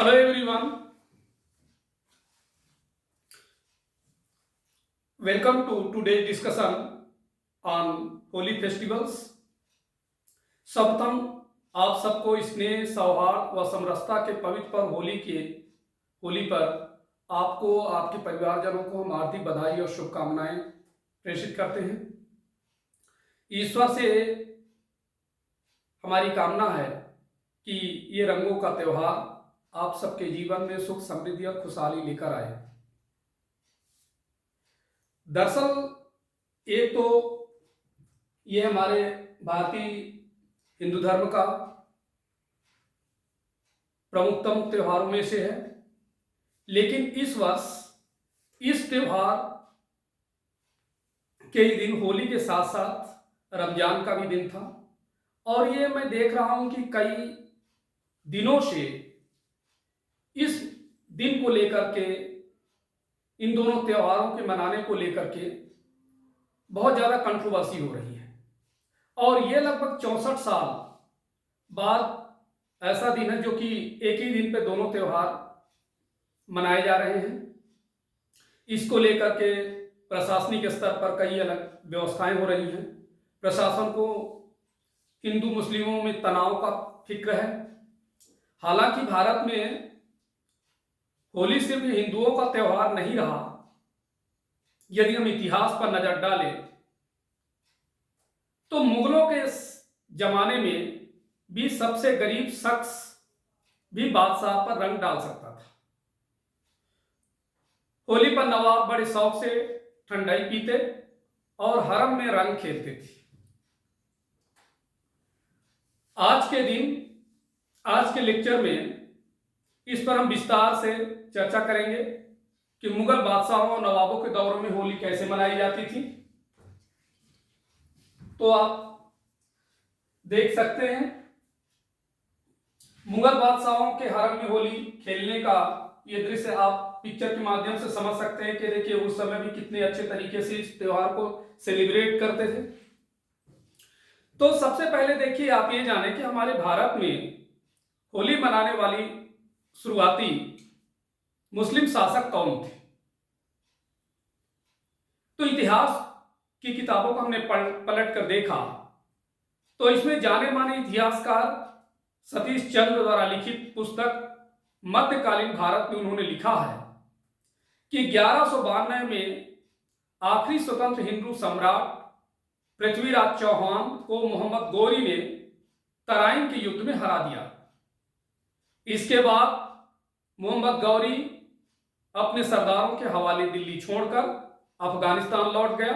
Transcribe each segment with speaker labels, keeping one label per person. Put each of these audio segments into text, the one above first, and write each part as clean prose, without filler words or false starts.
Speaker 1: Hello everyone, welcome to today's discussion on Holi festivals. सर्वप्रथम आप सबको स्नेह, सौहार्द व समरसता के पवित्र पर्व होली पर आपको, आपके परिवारजनों को हम हार्दिक बधाई और शुभकामनाएं प्रेषित करते हैं। ईश्वर से हमारी कामना है कि ये रंगों का त्यौहार आप सबके जीवन में सुख, समृद्धि और खुशहाली लेकर आए। दरअसल एक तो ये हमारे भारतीय हिंदू धर्म का प्रमुखतम त्योहारों में से है, लेकिन इस वर्ष इस त्योहार के ही दिन होली के साथ साथ रमजान का भी दिन था। और ये मैं देख रहा हूं कि कई दिनों से इस दिन को लेकर के, इन दोनों त्योहारों के मनाने को लेकर के बहुत ज़्यादा कंट्रोवर्सी हो रही है। और ये लगभग 64 साल बाद ऐसा दिन है जो कि एक ही दिन पे दोनों त्योहार मनाए जा रहे हैं। इसको लेकर के प्रशासनिक स्तर पर कई अलग व्यवस्थाएं हो रही हैं। प्रशासन को हिंदू मुस्लिमों में तनाव का फिक्र है। हालांकि भारत में होली सिर्फ हिंदुओं का त्यौहार नहीं रहा। यदि हम इतिहास पर नजर डालें तो मुगलों के जमाने में भी सबसे गरीब शख्स भी बादशाह पर रंग डाल सकता था। होली पर नवाब बड़े शौक से ठंडाई पीते और हरम में रंग खेलते थे। आज के दिन, आज के लेक्चर में इस पर हम विस्तार से चर्चा करेंगे कि मुगल बादशाहों और नवाबों के दौर में होली कैसे मनाई जाती थी। तो आप देख सकते हैं मुगल बादशाहों के हरम में होली खेलने का ये दृश्य आप पिक्चर के माध्यम से समझ सकते हैं कि देखिए उस समय भी कितने अच्छे तरीके से इस त्योहार को सेलिब्रेट करते थे। तो सबसे पहले देखिए आप ये जाने कि हमारे भारत में होली मनाने वाली शुरुआती मुस्लिम शासक कौन थे। तो इतिहास की किताबों को हमने पलट कर देखा तो इसमें जाने माने इतिहासकार सतीश चंद्र द्वारा लिखित पुस्तक मध्यकालीन भारत में उन्होंने लिखा है कि 1192 में आखिरी स्वतंत्र हिंदू सम्राट पृथ्वीराज चौहान को मोहम्मद गौरी ने तराइन के युद्ध में हरा दिया। इसके बाद मोहम्मद गौरी अपने सरदारों के हवाले दिल्ली छोड़कर अफगानिस्तान लौट गया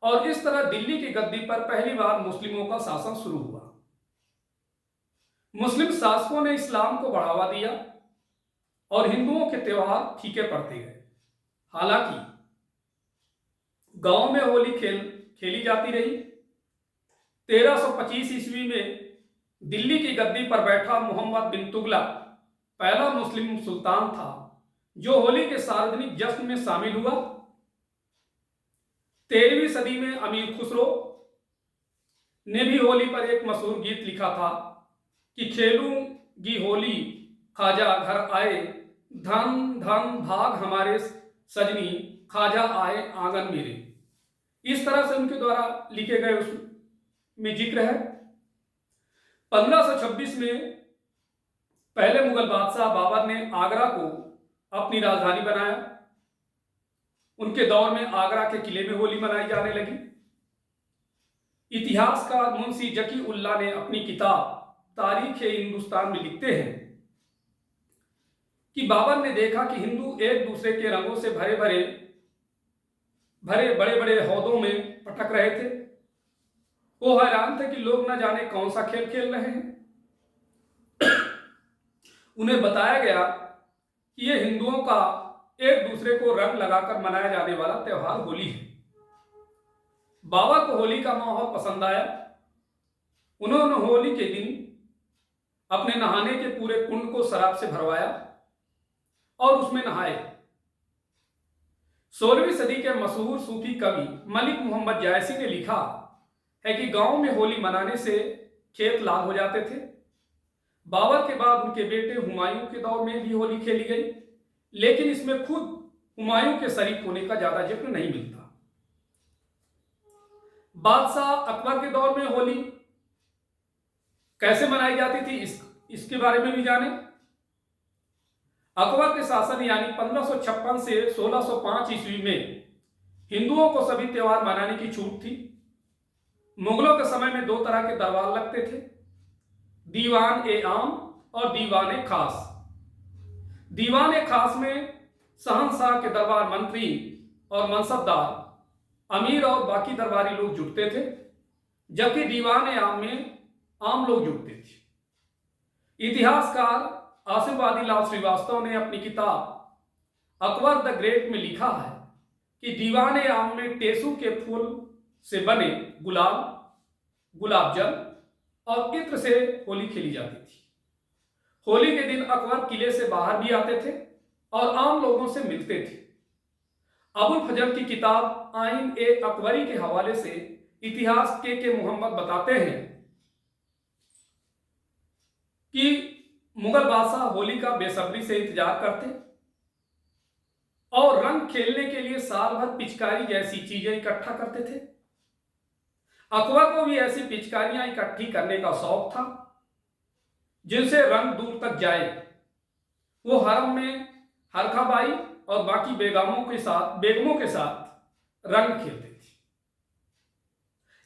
Speaker 1: और इस तरह दिल्ली की गद्दी पर पहली बार मुस्लिमों का शासन शुरू हुआ। मुस्लिम शासकों ने इस्लाम को बढ़ावा दिया और हिंदुओं के त्योहार फीके पड़ते गए। हालांकि गांव में होली खेली जाती रही। 1325 ईस्वी में दिल्ली की गद्दी पर बैठा मोहम्मद बिन तुगलक पहला मुस्लिम सुल्तान था जो होली के सार्वजनिक जश्न में शामिल हुआ। 13वीं सदी में अमीर खुसरो ने भी होली पर एक मशहूर गीत लिखा था कि खेलूंगी होली खाजा घर आए, धन धन भाग हमारे सजनी, खाजा आए आंगन मेरे। इस तरह से उनके द्वारा लिखे गए उसमें जिक्र है। 1526 में पहले मुगल बादशाह बाबर ने आगरा को अपनी राजधानी बनाया। उनके दौर में आगरा के किले में होली मनाई जाने लगी। इतिहासकार मुंशी जकी उल्लाह ने अपनी किताब तारीख हिंदुस्तान में लिखते हैं कि बाबर ने देखा कि हिंदू एक दूसरे के रंगों से भरे बड़े बड़े हौदों में पटक रहे थे। वो हैरान थे कि लोग न जाने कौन सा खेल खेल रहे हैं। उन्हें बताया गया कि यह हिंदुओं का एक दूसरे को रंग लगाकर मनाया जाने वाला त्योहार होली है। बाबा को होली का माहौल पसंद आया। उन्होंने होली के दिन अपने नहाने के पूरे कुंड को शराब से भरवाया और उसमें नहाए। 16वीं सदी के मशहूर सूफी कवि मलिक मोहम्मद जायसी ने लिखा है कि गांव में होली मनाने से खेत लाल हो जाते थे। बाबर के बाद उनके बेटे हुमायूं के दौर में भी होली खेली गई, लेकिन इसमें खुद हुमायूं के शरीक होने का ज्यादा जिक्र नहीं मिलता। बादशाह अकबर के दौर में होली कैसे मनाई जाती थी इसके बारे में भी जाने। अकबर के शासन यानी 1556 से 1605 ईस्वी में हिंदुओं को सभी त्योहार मनाने की छूट थी। मुगलों के समय में 2 तरह के दरबार लगते थे, दीवान ए आम और दीवान ए खास। दीवान ए खास में शहंशाह के दरबार मंत्री और मनसबदार, अमीर और बाकी दरबारी लोग जुटते थे, जबकि दीवान ए आम में आम लोग जुटते थे। इतिहासकार आसिफवादी लाल श्रीवास्तव ने अपनी किताब अकबर द ग्रेट में लिखा है कि दीवान ए आम में टेसू के फूल से बने गुलाल, गुलाब जल और इत्र से होली खेली जाती थी। होली के दिन अकबर किले से बाहर भी आते थे और आम लोगों से मिलते थे। अबुल फजल की किताब आइन ए अकबरी के हवाले से इतिहास के मोहम्मद बताते हैं कि मुगल बादशाह होली का बेसब्री से इंतजार करते और रंग खेलने के लिए साल भर पिचकारी जैसी चीजें इकट्ठा करते थे। अकबर को भी ऐसी पिचकारियां इकट्ठी करने का शौक था जिनसे रंग दूर तक जाए। वो हरम में हरखाबाई और बाकी बेगमों के साथ रंग खेलते थे।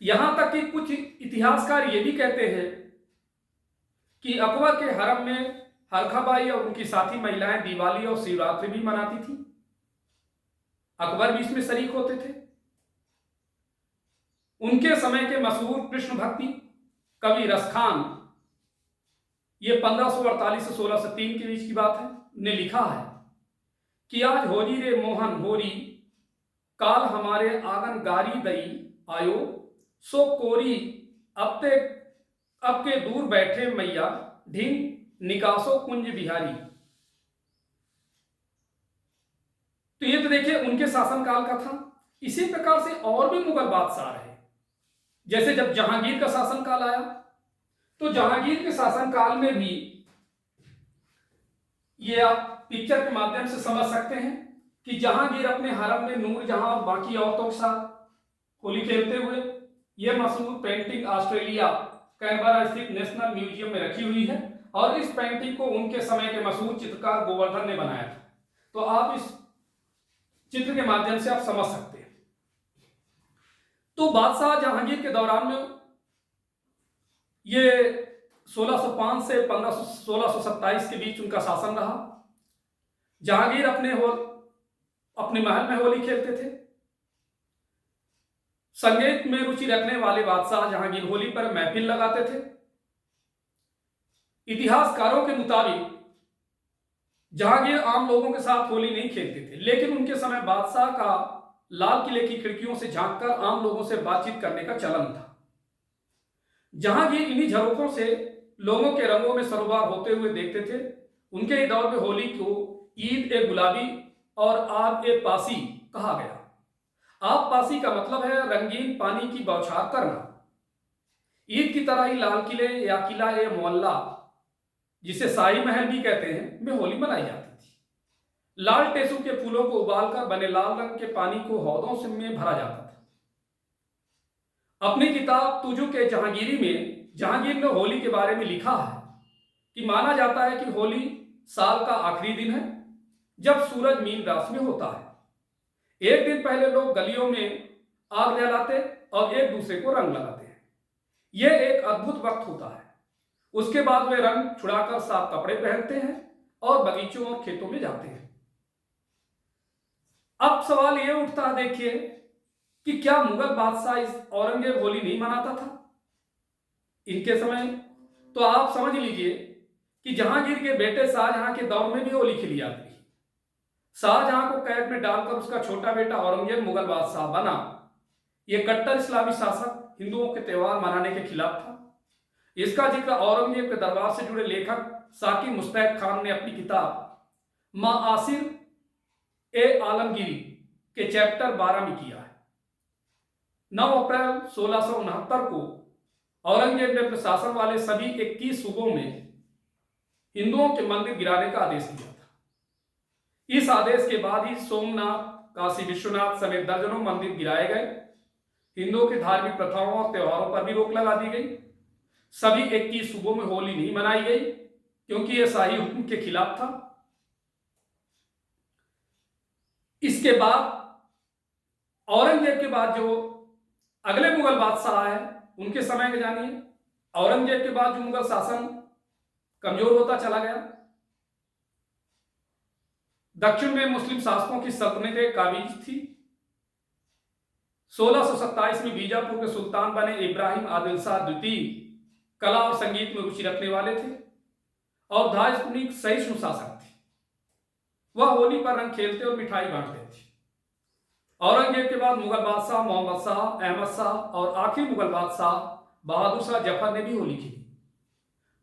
Speaker 1: यहां तक कि कुछ इतिहासकार ये भी कहते हैं कि अकबर के हरम में हरखाबाई और उनकी साथी महिलाएं दिवाली और शिवरात्रि भी मनाती थी। अकबर भी इसमें शरीक होते थे। उनके समय के मशहूर कृष्ण भक्ति कवि रसखान, ये 1548 से 1603 के बीच की बात है, ने लिखा है कि आज होरी रे मोहन होरी, काल हमारे आंगन गारी दई आयो, सो कोरी अब के दूर बैठे मैया, ढींग निकासो कुंज बिहारी। तो ये तो देखिए उनके शासनकाल का था। इसी प्रकार से और भी मुगल बादशाह रहे। जैसे जब जहांगीर का शासनकाल आया तो जहांगीर के शासनकाल में भी ये आप पिक्चर के माध्यम से समझ सकते हैं कि जहांगीर अपने हरम में नूरजहां और बाकी औरतों के साथ होली खेलते हुए, यह मशहूर पेंटिंग ऑस्ट्रेलिया कैनबरा स्थित नेशनल म्यूजियम में रखी हुई है और इस पेंटिंग को उनके समय के मशहूर चित्रकार गोवर्धन ने बनाया था। तो आप इस चित्र के माध्यम से आप समझ सकते हैं। तो बादशाह जहांगीर के दौरान में ये 1605 से 1627 के बीच उनका शासन रहा। जहांगीर अपने महल में होली खेलते थे। संगीत में रुचि रखने वाले बादशाह जहांगीर होली पर महफिल लगाते थे। इतिहासकारों के मुताबिक जहांगीर आम लोगों के साथ होली नहीं खेलते थे, लेकिन उनके समय बादशाह का लाल किले की खिड़कियों से झांककर आम लोगों से बातचीत करने का चलन था। जहांगीर इन्हीं झरोकों से लोगों के रंगों में सरोबार होते हुए देखते थे। उनके ही दौर में होली को ईद ए गुलाबी और आब ए पासी कहा गया। आब पासी का मतलब है रंगीन पानी की बौछार करना। ईद की तरह ही लाल किले या किला ए मोहल्ला, जिसे शाही महल भी कहते हैं, में होली मनाई जाती थी। लाल टेसू के फूलों को उबालकर बने लाल रंग के पानी को हौदों से में भरा जाता था। अपनी किताब तुजु के जहांगीरी में जहांगीर ने होली के बारे में लिखा है कि माना जाता है कि होली साल का आखिरी दिन है जब सूरज मीन राशि में होता है। एक दिन पहले लोग गलियों में आग जलाते और एक दूसरे को रंग लगाते हैं। यह एक अद्भुत वक्त होता है। उसके बाद वे रंग छुड़ाकर साफ कपड़े पहनते हैं और बगीचों और खेतों में जाते हैं। अब सवाल यह उठता है, देखिए, कि क्या मुगल बादशाह इस औरंगजेब होली नहीं मनाता था इनके समय? तो आप समझ लीजिए कि जहांगीर के बेटे शाहजहां के दौर में भी होली खेली जाती है। शाहजहां को कैद में डालकर उसका छोटा बेटा औरंगजेब मुगल बादशाह बना। यह कट्टर इस्लामी शासक हिंदुओं के त्योहार मनाने के खिलाफ था। इसका जिक्र औरंगजेब के दरबार से जुड़े लेखक साकी मुस्तैद खान ने अपनी किताब माआसिर ए आलमगीरी के चैप्टर 12 में किया है। 9 अप्रैल 1669 को औरंगजेब ने अपने शासन वाले सभी 21 सूबों में हिंदुओं के मंदिर गिराने का आदेश दिया था। इस आदेश के बाद ही सोमनाथ, काशी विश्वनाथ समेत दर्जनों मंदिर गिराए गए। हिंदुओं की धार्मिक प्रथाओं और त्योहारों पर भी रोक लगा दी गई। सभी 21 सूबों में होली नहीं मनाई गई क्योंकि यह शाही हुक्म के खिलाफ था। इसके बाद औरंगजेब के बाद जो अगले मुगल बादशाह आए उनके समय के जानिए। औरंगजेब के बाद जो मुगल शासन कमजोर होता चला गया। दक्षिण में मुस्लिम शासकों की सल्तनतें काबिज थी। 1627 में बीजापुर के सुल्तान बने इब्राहिम आदिल शाह द्वितीय कला और संगीत में रुचि रखने वाले थे और धार्मिक सहिष्णु शासक थे। वह होली पर रंग खेलते और मिठाई बांटते थे। औरंगजेब के बाद मुगल बादशाह मोहम्मद शाह, अहमद शाह और आखिरी मुगल बादशाह बहादुर शाह जफर ने भी होली खेली।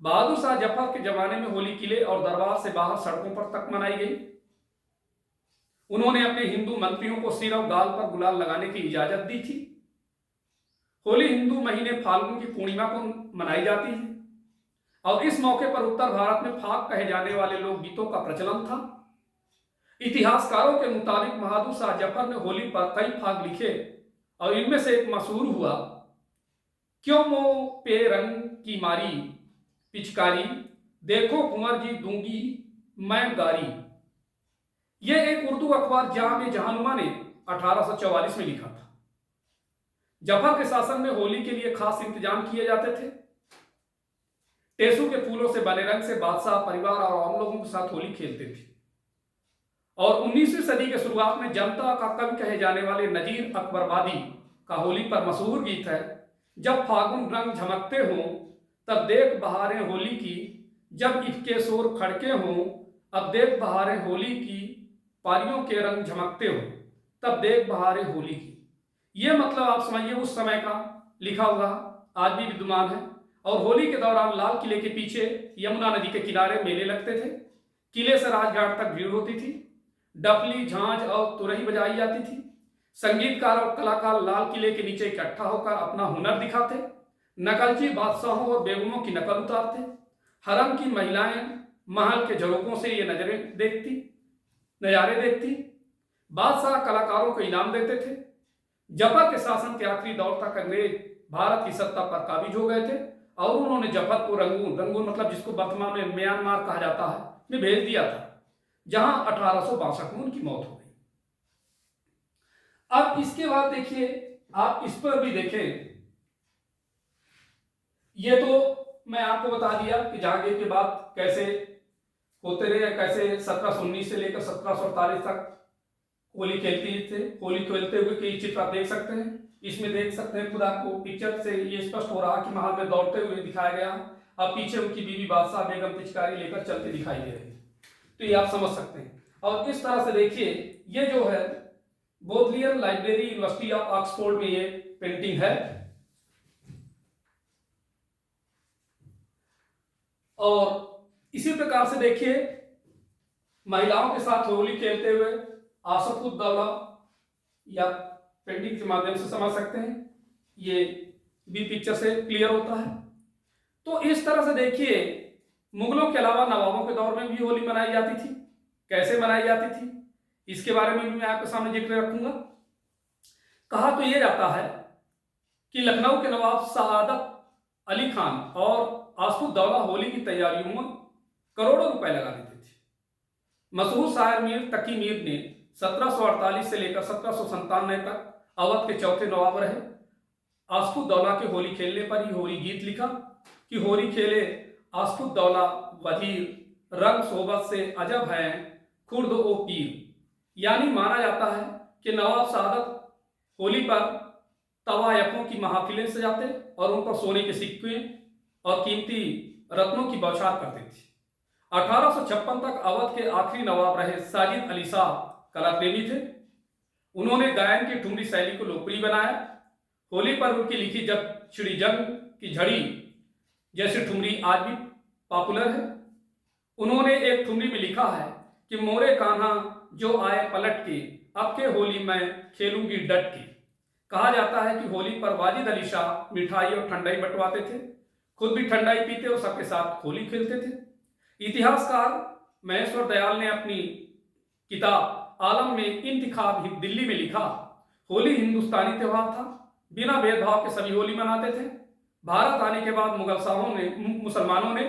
Speaker 1: बहादुर शाह जफर के जमाने में होली किले और दरबार से बाहर सड़कों पर तक मनाई गई। उन्होंने अपने हिंदू मंत्रियों को सिर और गाल पर गुलाल लगाने की इजाजत दी थी। होली हिंदू महीने फाल्गुन की पूर्णिमा को मनाई जाती है और इस मौके पर उत्तर भारत में फाग कहे जाने वाले लोकगीतों का प्रचलन था। इतिहासकारों के मुताबिक बहादुर शाह जफर ने होली पर कई फाग लिखे और इनमें से एक मशहूर हुआ, क्यों मो पे रंग की मारी पिचकारी, देखो कुंवर जी दूंगी मैं गारी। यह एक उर्दू अखबार जाम जहानुमा ने 1844 में लिखा था। जफर के शासन में होली के लिए खास इंतजाम किए जाते थे। टेसू के फूलों से बने रंग से बादशाह परिवार और आम लोगों के साथ होली खेलते थे। और 19वीं सदी के शुरुआत में जनता का कवि कहे जाने वाले नजीर अकबरबादी का होली पर मशहूर गीत है, जब फागुन रंग झमकते हों तब देख बहारें होली की, जब इसके शोर खड़के हों अब देख बहारें होली की, पारियों के रंग झमकते हो तब देख बहारें होली की। ये मतलब आप समझिए उस समय का लिखा हुआ आज भी विद्यमान है। और होली के दौरान लाल किले के पीछे यमुना नदी के किनारे मेले लगते थे। किले से राजघाट तक भीड़ होती थी। डफली, झांझ और तुरही बजाई जाती थी। संगीतकार और कलाकार लाल किले के नीचे इकट्ठा होकर अपना हुनर दिखाते। नकलची बादशाहों और बेगमों की नकल उतारते। हरम की महिलाएं महल के झरोकों से ये नजारे देखती। बादशाह कलाकारों को इनाम देते थे। जफर के शासन के आखिरी दौर तक अंग्रेज भारत की सत्ता पर काबिज हो गए थे और उन्होंने जफर को रंगून मतलब जिसको वर्तमान में म्यांमार कहा जाता है में भेज दिया था, जहां 1862 में उनकी मौत हो गई। अब इसके बाद देखिए, आप इस पर भी देखें, ये तो मैं आपको बता दिया कि जहांगीर के बाद कैसे होते रहे, कैसे 1719 से लेकर 1748 तक होली खेलती थे। होली खेलते हुए कई चित्र आप देख सकते हैं। इसमें देख सकते हैं, खुद आपको पिक्चर से ये स्पष्ट हो रहा कि महल में दौड़ते हुए दिखाया गया। अब पीछे उनकी बीवी बादशाह बेगम पिचकारी लेकर चलते दिखाई दे रही है, तो ये आप समझ सकते हैं। और इस तरह से देखिए, ये जो है बोधलियन लाइब्रेरी यूनिवर्सिटी ऑफ ऑक्सफोर्ड में ये पेंटिंग है। और इसी प्रकार से देखिए, महिलाओं के साथ होली खेलते हुए आसफुद्दौला या पेंटिंग के माध्यम से समझ सकते हैं। ये भी पिक्चर से क्लियर होता है। तो इस तरह से देखिए, मुगलों के अलावा नवाबों के दौर में भी होली मनाई जाती थी। कैसे मनाई जाती थी इसके बारे में भी मैं आपके सामने जिक्र रखूंगा। कहा तो यह जाता है कि लखनऊ के नवाब सआदत अली खान और आसफुद्दौला होली की तैयारियों में करोड़ों रुपए लगा देते थे। मशहूर शायर मीर तकी मीर ने 1748 से लेकर 1797 तक अवध के चौथे नवाब रहे। आसफुद्दौला के होली खेलने पर ही होली गीत लिखा कि होली खेले आसफुद्दौला वजीर, रंग सोबत से अजब है खुर्द ओ पीर। यानी माना जाता है कि नवाब सआदत होली पर तवायफों की महफिलें सजाते और उन पर सोने के सिक्के और कीमती रत्नों की बौछार करते थे। 1856 तक अवध के आखिरी नवाब रहे साजिद अली शाह कला प्रेमी थे। उन्होंने गायन की ठुमरी शैली को लोकप्रिय बनाया। होली पर उनकी लिखी जब छिड़ी जंग की झड़ी जैसी ठुमरी आज भी पॉपुलर है। उन्होंने एक ठुमरी में लिखा है कि मोरे कान्हा जो आए पलट के, अब के होली में खेलूंगी डट के। कहा जाता है कि होली पर वाजिद अली शाह मिठाई और ठंडाई बंटवाते थे, खुद भी ठंडाई पीते और सबके साथ होली खेलते थे। इतिहासकार महेश्वर दयाल ने अपनी किताब आलम में इंतिखाब दिल्ली में लिखा, होली हिंदुस्तानी त्योहार था, बिना भेदभाव के सभी होली मनाते थे। भारत आने के बाद मुसलमानों ने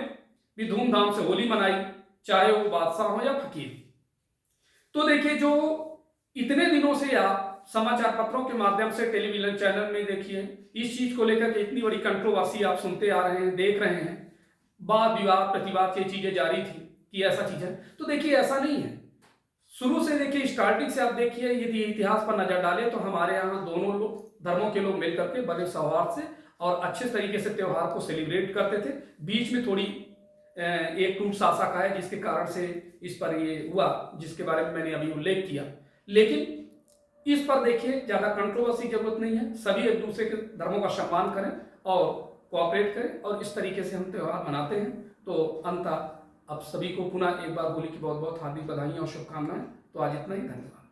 Speaker 1: भी धूमधाम से होली मनाई, चाहे वो बादशाह हो या फकीर। तो देखिए, जो इतने दिनों से आप समाचार पत्रों के माध्यम से, टेलीविजन चैनल में देखिए, इस चीज को लेकर के इतनी बड़ी कंट्रोवर्सी आप सुनते आ रहे हैं, देख रहे हैं, वाद विवाद प्रतिवाद की चीजें जारी थी कि ऐसा चीज है। तो देखिए, ऐसा नहीं है। शुरू से देखिए, स्टार्टिंग से आप देखिए, यदि इतिहास पर नजर डालें तो हमारे यहाँ दोनों लोग, धर्मों के लोग मिलकर के बड़े सौहार्द से और अच्छे तरीके से त्योहार को सेलिब्रेट करते थे। बीच में थोड़ी एक टूट सासा का है, जिसके कारण से इस पर ये हुआ, जिसके बारे में मैंने अभी उल्लेख किया। लेकिन इस पर देखिए, ज्यादा कंट्रोवर्सी की जरूरत नहीं है। सभी एक दूसरे के धर्मों का सम्मान करें और कोऑपरेट करें, और इस तरीके से हम त्यौहार मनाते हैं। तो अंततः अब सभी को पुनः एक बार होली की बहुत बहुत हार्दिक बधाई और शुभकामनाएं। तो आज इतना ही, धन्यवाद।